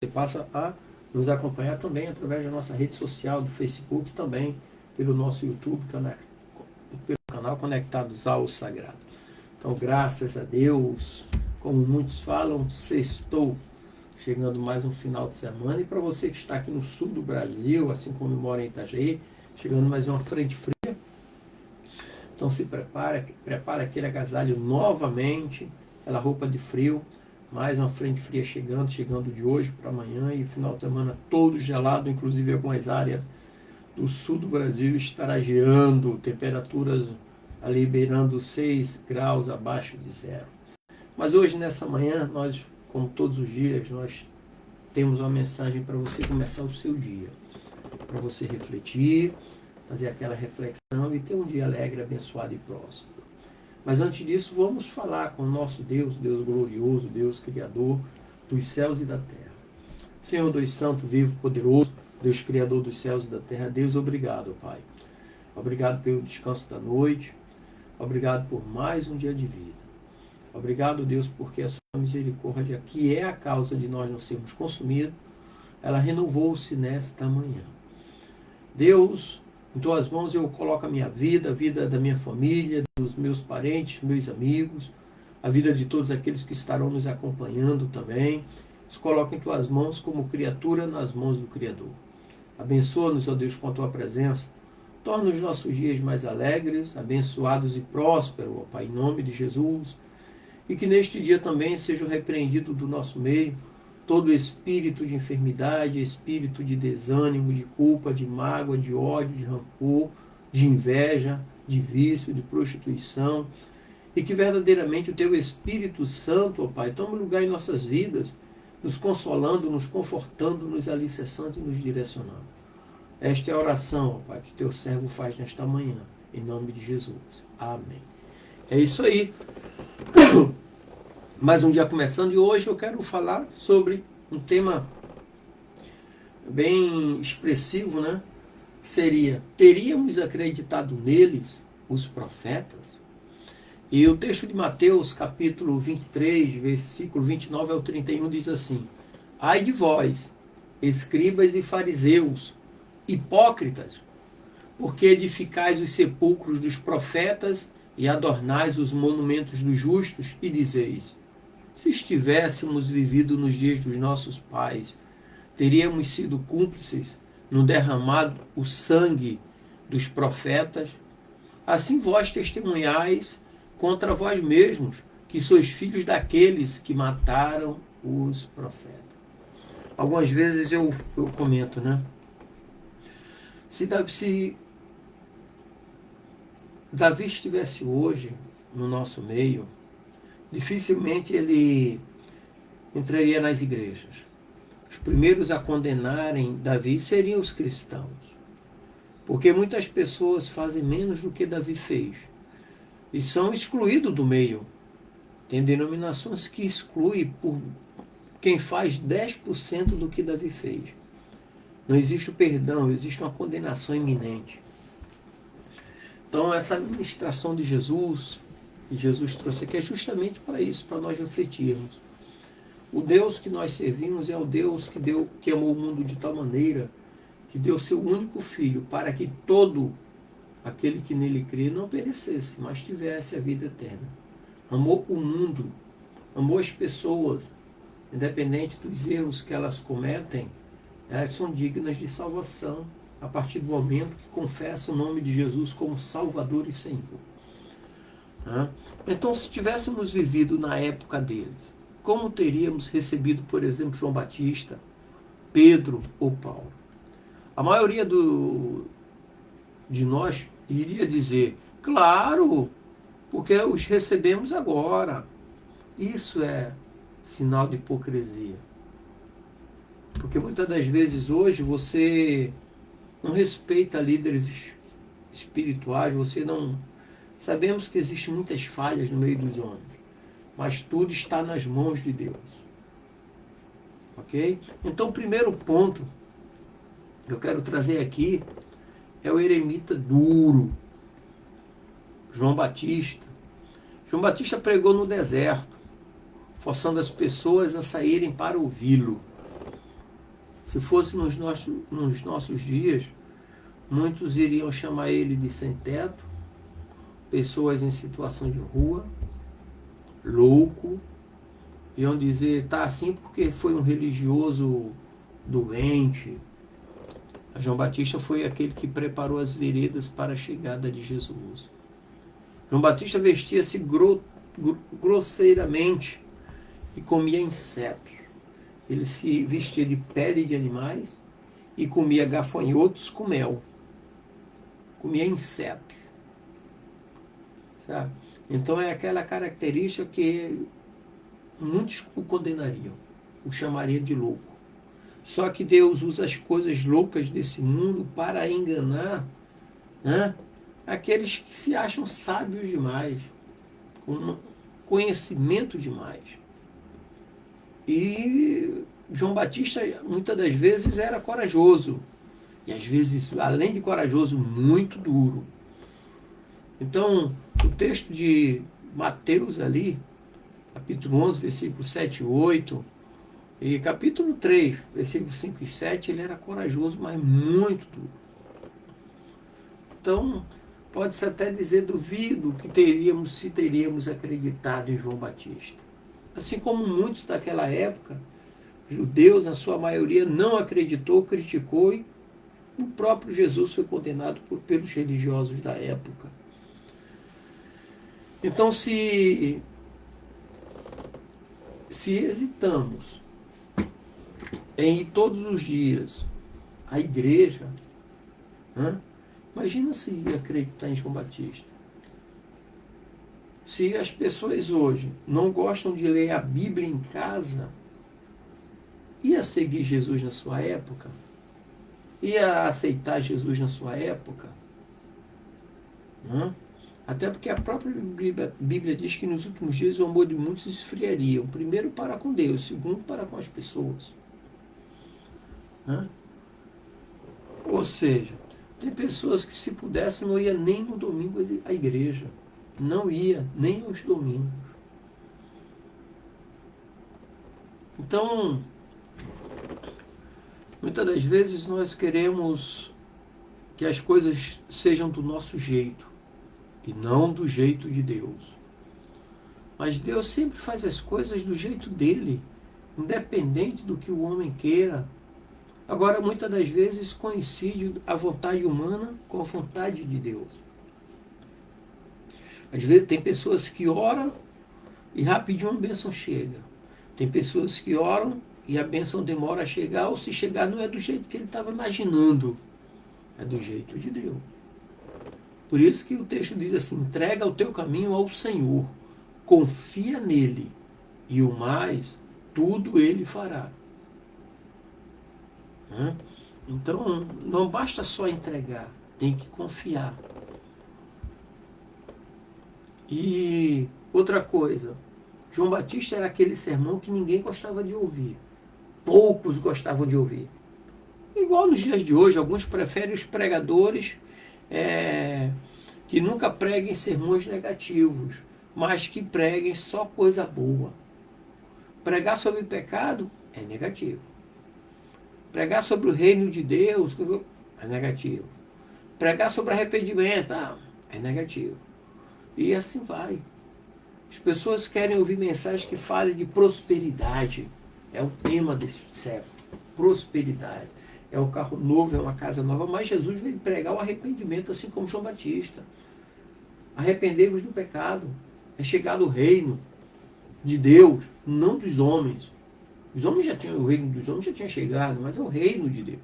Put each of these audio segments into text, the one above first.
Você passa a nos acompanhar também através da nossa rede social, do Facebook, também pelo nosso YouTube, pelo canal Conectados ao Sagrado. Então, graças a Deus, como muitos falam, sextou, chegando mais um final de semana. E para você que está aqui no sul do Brasil, assim como eu moro em Itajaí, chegando mais uma frente fria. Então se prepara aquele agasalho novamente, aquela roupa de frio, mais uma frente fria chegando de hoje para amanhã, e final de semana todo gelado, inclusive algumas áreas do sul do Brasil estará geando, temperaturas ali beirando 6 graus abaixo de zero. Mas hoje, nessa manhã, nós, como todos os dias, nós temos uma mensagem para você começar o seu dia, para você refletir, fazer aquela reflexão e ter um dia alegre, abençoado e próspero. Mas antes disso, vamos falar com o nosso Deus, Deus glorioso, Deus Criador dos céus e da terra. Senhor Deus Santo, vivo, poderoso, Deus Criador dos céus e da terra, Deus, obrigado, Pai. Obrigado pelo descanso da noite, obrigado por mais um dia de vida. Obrigado, Deus, porque a sua misericórdia, que é a causa de nós não sermos consumidos, ela renovou-se nesta manhã. Deus, em tuas mãos eu coloco a minha vida, a vida da minha família, dos meus parentes, meus amigos, a vida de todos aqueles que estarão nos acompanhando também. Os coloco em tuas mãos como criatura nas mãos do Criador. Abençoa-nos, ó Deus, com a tua presença. Torna os nossos dias mais alegres, abençoados e prósperos, ó Pai, em nome de Jesus. E que neste dia também seja repreendido do nosso meio todo espírito de enfermidade, espírito de desânimo, de culpa, de mágoa, de ódio, de rancor, de inveja, de vício, de prostituição. E que verdadeiramente o teu Espírito Santo, ó Pai, tome lugar em nossas vidas, nos consolando, nos confortando, nos alicerçando e nos direcionando. Esta é a oração, ó Pai, que teu servo faz nesta manhã, em nome de Jesus. Amém. É isso aí. Mais um dia começando, e hoje eu quero falar sobre um tema bem expressivo, né? Seria: teríamos acreditado neles, os profetas? E o texto de Mateus, capítulo 23, versículo 29 ao 31, diz assim: ai de vós, escribas e fariseus, hipócritas, porque edificais os sepulcros dos profetas e adornais os monumentos dos justos, e dizeis: se estivéssemos vivido nos dias dos nossos pais, teríamos sido cúmplices no derramado o sangue dos profetas. Assim vós testemunhais contra vós mesmos, que sois filhos daqueles que mataram os profetas. Algumas vezes eu comento, né? Se Davi estivesse hoje no nosso meio, dificilmente ele entraria nas igrejas. Os primeiros a condenarem Davi seriam os cristãos, porque muitas pessoas fazem menos do que Davi fez e são excluídos do meio. Tem denominações que excluem por quem faz 10% do que Davi fez. Não existe o perdão, existe uma condenação iminente. Então essa ministração de Jesus, que Jesus trouxe aqui, é justamente para isso, para nós refletirmos. O Deus que nós servimos é o Deus que amou o mundo de tal maneira que deu seu único filho para que todo aquele que nele crê não perecesse, mas tivesse a vida eterna. Amou o mundo, amou as pessoas, independente dos erros que elas cometem, elas são dignas de salvação a partir do momento que confessam o nome de Jesus como Salvador e Senhor. Então, se tivéssemos vivido na época deles, como teríamos recebido, por exemplo, João Batista, Pedro ou Paulo? A maioria de nós iria dizer: claro, porque os recebemos agora. Isso é sinal de hipocrisia. Porque muitas das vezes hoje você não respeita líderes espirituais, você não... Sabemos que existem muitas falhas no meio dos homens, mas tudo está nas mãos de Deus. Ok? Então o primeiro ponto que eu quero trazer aqui é o eremita duro, João Batista. João Batista pregou no deserto, forçando as pessoas a saírem para ouvi-lo. Se fosse nos nossos dias, muitos iriam chamar ele de sem-teto, pessoas em situação de rua, louco, iam dizer, tá assim porque foi um religioso doente. João Batista foi aquele que preparou as veredas para a chegada de Jesus. João Batista vestia-se grosseiramente e comia insetos. Ele se vestia de pele de animais e comia gafanhotos com mel. Comia insetos. Sabe? Então é aquela característica que muitos o condenariam, o chamariam de louco. Só que Deus usa as coisas loucas desse mundo para enganar, né, aqueles que se acham sábios demais, com conhecimento demais. E João Batista, muitas das vezes, era corajoso. E às vezes, além de corajoso, muito duro. Então, o texto de Mateus ali, capítulo 11, versículo 7 e 8, e capítulo 3, versículos 5 e 7, ele era corajoso, mas muito duro. Então, pode-se até dizer, duvido que se teríamos acreditado em João Batista. Assim como muitos daquela época, judeus, a sua maioria, não acreditou, criticou, e o próprio Jesus foi condenado pelos religiosos da época. Então, se hesitamos em ir todos os dias à igreja, imagina se ia acreditar em João Batista. Se as pessoas hoje não gostam de ler a Bíblia em casa, ia seguir Jesus na sua época? Ia aceitar Jesus na sua época? Até porque a própria Bíblia diz que nos últimos dias o amor de muitos esfriaria. O primeiro para com Deus, o segundo para com as pessoas. Ou seja, tem pessoas que se pudesse não ia nem no domingo à igreja. Não ia, nem aos domingos. Então, muitas das vezes nós queremos que as coisas sejam do nosso jeito e não do jeito de Deus. Mas Deus sempre faz as coisas do jeito dele, independente do que o homem queira. Agora, muitas das vezes coincide a vontade humana com a vontade de Deus. Às vezes tem pessoas que oram e rapidinho a bênção chega. Tem pessoas que oram e a bênção demora a chegar, ou se chegar não é do jeito que ele estava imaginando, é do jeito de Deus. Por isso que o texto diz assim, entrega o teu caminho ao Senhor, confia nele, e o mais, tudo ele fará. Então, não basta só entregar, tem que confiar. E outra coisa, João Batista era aquele sermão que ninguém gostava de ouvir. Poucos gostavam de ouvir. Igual nos dias de hoje, alguns preferem os pregadores que nunca preguem sermões negativos, mas que preguem só coisa boa. Pregar sobre pecado é negativo. Pregar sobre o reino de Deus é negativo. Pregar sobre arrependimento é negativo. E assim vai. As pessoas querem ouvir mensagens que falem de prosperidade. É o tema desse século. Prosperidade. É um carro novo, é uma casa nova. Mas Jesus veio pregar o arrependimento, assim como João Batista. Arrependei-vos do pecado. É chegado o reino de Deus, não dos homens. Os homens o reino dos homens já tinha chegado, mas é o reino de Deus.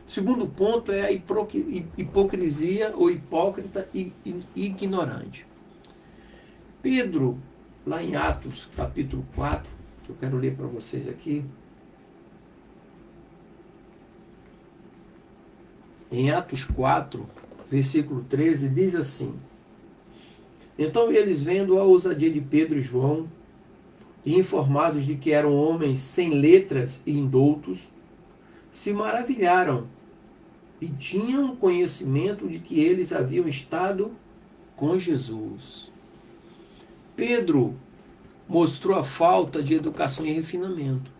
Segundo ponto é a hipocrisia ou hipócrita e ignorante. Pedro, lá em Atos, capítulo 4, que eu quero ler para vocês aqui. Em Atos 4, versículo 13, diz assim: Então eles, vendo a ousadia de Pedro e João, e informados de que eram homens sem letras e indoutos, se maravilharam e tinham conhecimento de que eles haviam estado com Jesus. Pedro mostrou a falta de educação e refinamento.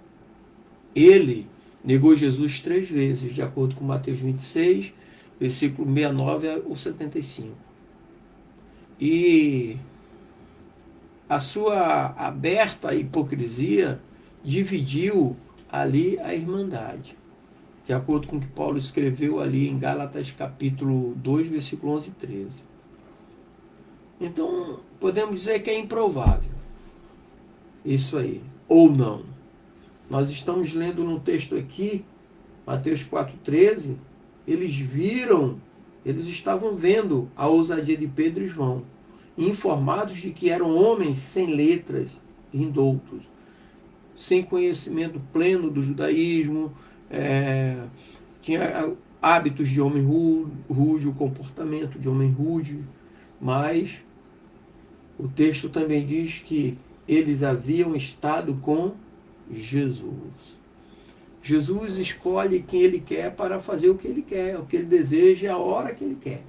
Ele Negou Jesus 3 vezes, de acordo com Mateus 26, versículo 69 ao 75. E a sua aberta hipocrisia dividiu ali a irmandade, de acordo com o que Paulo escreveu ali em Gálatas capítulo 2, versículo 11 e 13. Então, podemos dizer que é improvável isso aí, ou não. Nós estamos lendo num texto aqui, Mateus 4,13, eles estavam vendo a ousadia de Pedro e João, informados de que eram homens sem letras, indoutos, sem conhecimento pleno do judaísmo, tinha hábitos de homem rude, o comportamento de homem rude, mas o texto também diz que eles haviam estado com Jesus. Jesus escolhe quem ele quer para fazer o que ele quer, o que ele deseja, a hora que ele quer.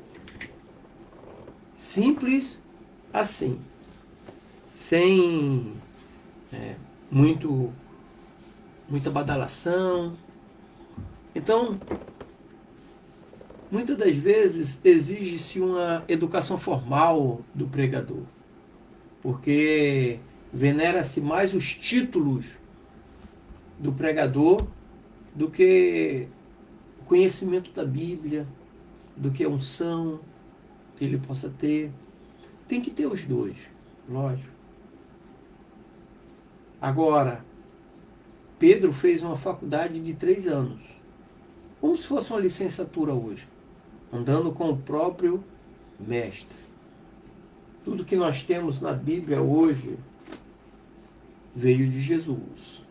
Simples assim. Sem muita badalação. Então, muitas das vezes exige-se uma educação formal do pregador, porque venera-se mais os títulos do pregador do que o conhecimento da Bíblia, do que a unção que ele possa ter. Tem que ter os dois, lógico. Agora, Pedro fez uma faculdade de 3 anos, como se fosse uma licenciatura hoje, andando com o próprio mestre. Tudo que nós temos na Bíblia hoje veio de Jesus.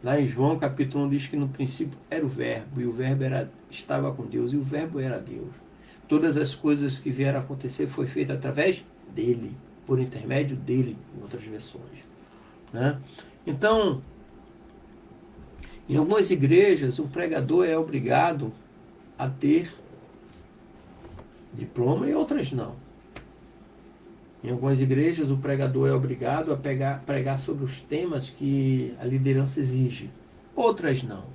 Lá em João capítulo 1 diz que no princípio era o Verbo, e o Verbo estava com Deus, e o Verbo era Deus. Todas as coisas que vieram a acontecer foi feita através dele, por intermédio dele, em outras versões. Né? Então, em algumas igrejas, o pregador é obrigado a ter diploma e outras não. Em algumas igrejas, o pregador é obrigado a pregar sobre os temas que a liderança exige. Outras não.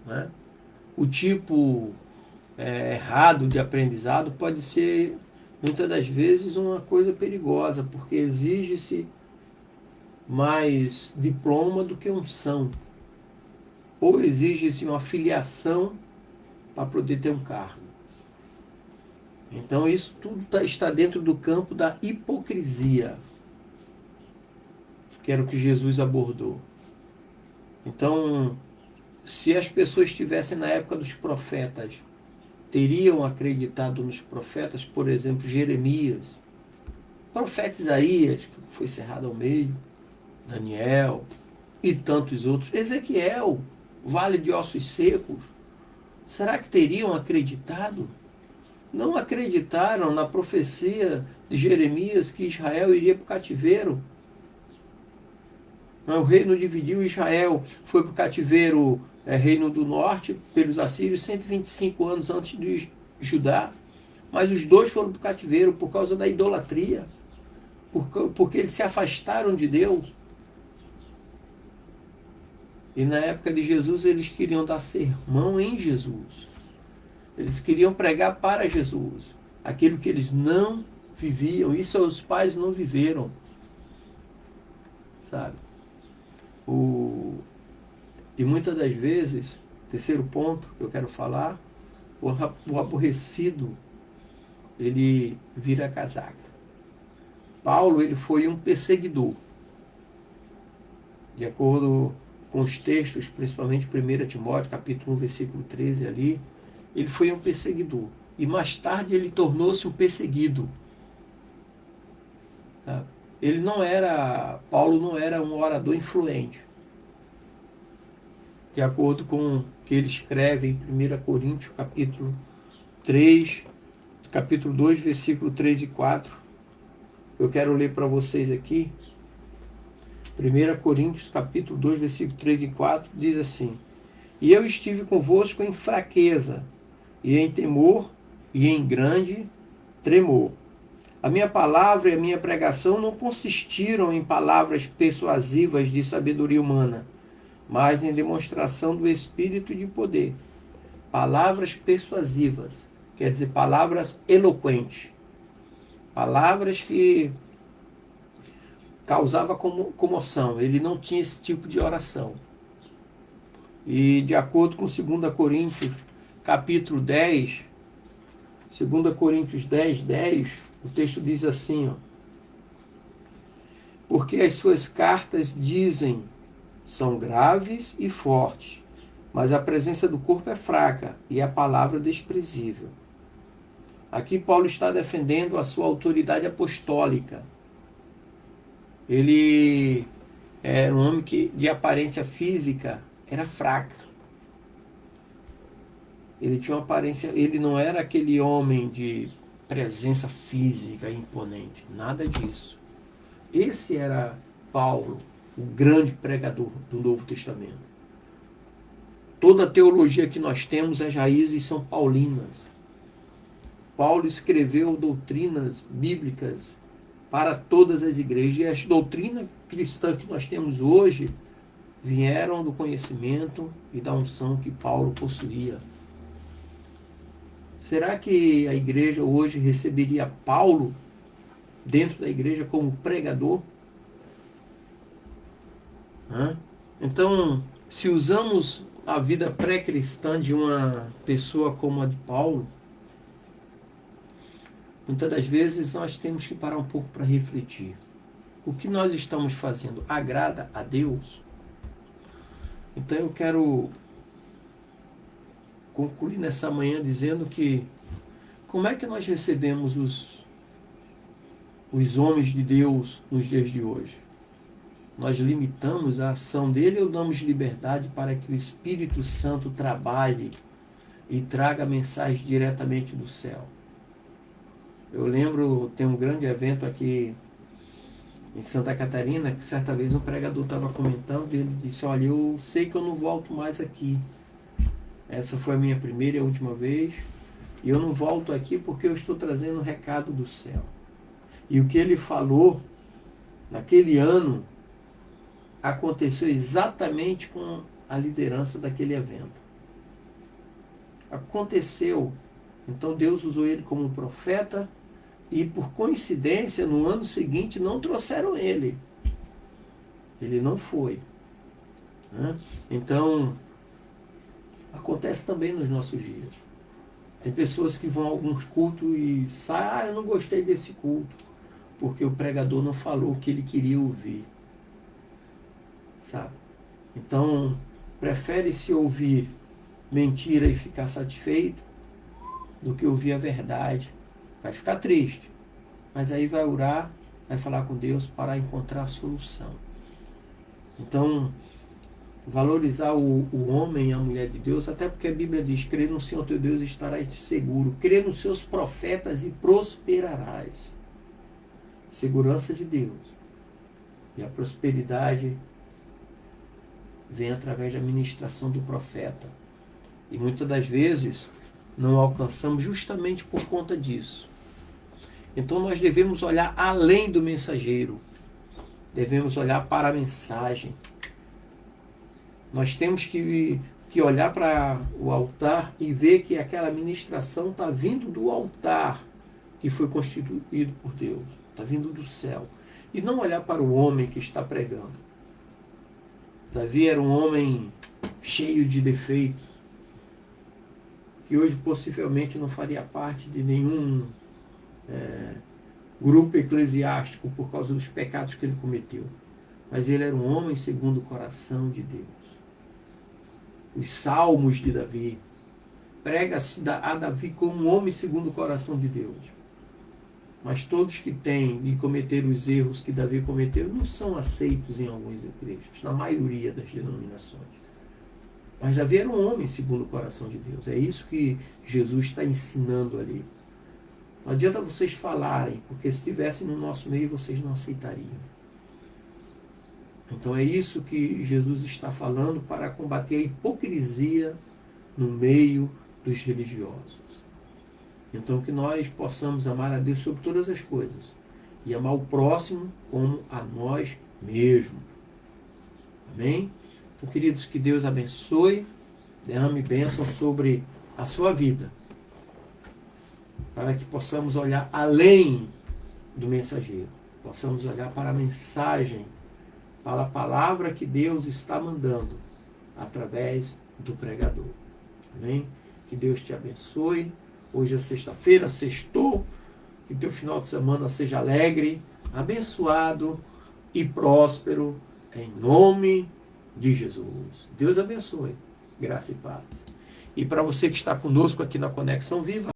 Né? O tipo errado de aprendizado pode ser, muitas das vezes, uma coisa perigosa, porque exige-se mais diploma do que unção. Ou exige-se uma filiação para poder ter um cargo. Então isso tudo está dentro do campo da hipocrisia, que era o que Jesus abordou. Então, se as pessoas estivessem na época dos profetas, teriam acreditado nos profetas, por exemplo, Jeremias, profeta Isaías, que foi cerrado ao meio, Daniel e tantos outros, Ezequiel, vale de ossos secos, será que teriam acreditado? Não acreditaram na profecia de Jeremias que Israel iria para o cativeiro. O reino dividiu, Israel foi para o cativeiro, reino do norte, pelos assírios, 125 anos antes de Judá. Mas os dois foram para o cativeiro por causa da idolatria, porque eles se afastaram de Deus. E na época de Jesus eles queriam dar sermão em Jesus. Eles queriam pregar para Jesus aquilo que eles não viviam, e seus pais não viveram. Sabe? E muitas das vezes, terceiro ponto que eu quero falar, o aborrecido, ele vira casaca. Paulo, ele foi um perseguidor. De acordo com os textos, principalmente 1 Timóteo, capítulo 1, versículo 13 ali, ele foi um perseguidor. E mais tarde ele tornou-se um perseguido. Tá? Paulo não era um orador influente. De acordo com o que ele escreve em 1 Coríntios, capítulo 3, capítulo 2, versículo 3 e 4. Eu quero ler para vocês aqui. 1 Coríntios, capítulo 2, versículo 3 e 4, diz assim: E eu estive convosco em fraqueza, e em temor, e em grande tremor. A minha palavra e a minha pregação não consistiram em palavras persuasivas de sabedoria humana, mas em demonstração do Espírito de poder. Palavras persuasivas, quer dizer, palavras eloquentes. Palavras que causavam comoção. Ele não tinha esse tipo de oração. E de acordo com 2 Coríntios, capítulo 10, 2 Coríntios 10, 10, o texto diz assim, ó, porque as suas cartas dizem, são graves e fortes, mas a presença do corpo é fraca e a palavra desprezível. Aqui Paulo está defendendo a sua autoridade apostólica. Ele era um homem que de aparência física era fraca. Ele tinha uma aparência, ele não era aquele homem de presença física imponente, nada disso. Esse era Paulo, o grande pregador do Novo Testamento. Toda a teologia que nós temos, as raízes são paulinas. Paulo escreveu doutrinas bíblicas para todas as igrejas. E as doutrinas cristãs que nós temos hoje vieram do conhecimento e da unção que Paulo possuía. Será que a igreja hoje receberia Paulo dentro da igreja como pregador? Então, se usamos a vida pré-cristã de uma pessoa como a de Paulo, muitas das vezes nós temos que parar um pouco para refletir. O que nós estamos fazendo agrada a Deus? Então eu quero concluir nessa manhã dizendo que como é que nós recebemos os homens de Deus nos dias de hoje? Nós limitamos a ação dele ou damos liberdade para que o Espírito Santo trabalhe e traga a mensagem diretamente do céu? Eu lembro, tem um grande evento aqui em Santa Catarina, que certa vez um pregador estava comentando, e ele disse, olha, eu sei que eu não volto mais aqui. Essa foi a minha primeira e a última vez, e eu não volto aqui porque eu estou trazendo o recado do céu. E o que ele falou, naquele ano, aconteceu exatamente com a liderança daquele evento. Aconteceu. Então Deus usou ele como um profeta, e por coincidência, no ano seguinte, não trouxeram ele. Ele não foi. Então, acontece também nos nossos dias. Tem pessoas que vão a alguns cultos e saem, eu não gostei desse culto, porque o pregador não falou o que ele queria ouvir. Sabe? Então, prefere-se ouvir mentira e ficar satisfeito do que ouvir a verdade. Vai ficar triste, mas aí vai orar, vai falar com Deus para encontrar a solução. Então, valorizar o homem e a mulher de Deus, até porque a Bíblia diz, crê no Senhor teu Deus e estarás seguro, crê nos seus profetas e prosperarás. Segurança de Deus. E a prosperidade vem através da ministração do profeta. E muitas das vezes não alcançamos justamente por conta disso. Então nós devemos olhar além do mensageiro. Devemos olhar para a mensagem. Nós temos que olhar para o altar e ver que aquela ministração está vindo do altar que foi constituído por Deus. Está vindo do céu. E não olhar para o homem que está pregando. Davi era um homem cheio de defeitos, que hoje possivelmente não faria parte de nenhum grupo eclesiástico por causa dos pecados que ele cometeu. Mas ele era um homem segundo o coração de Deus. Os salmos de Davi, prega-se a Davi como um homem segundo o coração de Deus. Mas todos que têm e cometeram os erros que Davi cometeu não são aceitos em algumas igrejas, na maioria das denominações. Mas Davi era um homem segundo o coração de Deus. É isso que Jesus está ensinando ali. Não adianta vocês falarem, porque se estivessem no nosso meio, vocês não aceitariam. Então é isso que Jesus está falando para combater a hipocrisia no meio dos religiosos. Então que nós possamos amar a Deus sobre todas as coisas e amar o próximo como a nós mesmos. Amém? Então, queridos, que Deus abençoe, derrame bênção sobre a sua vida, para que possamos olhar além do mensageiro, possamos olhar para a mensagem, para a palavra que Deus está mandando através do pregador. Amém? Que Deus te abençoe. Hoje é sexta-feira, sextou. Que teu final de semana seja alegre, abençoado e próspero, em nome de Jesus. Deus abençoe. Graça e paz. E para você que está conosco aqui na Conexão Viva,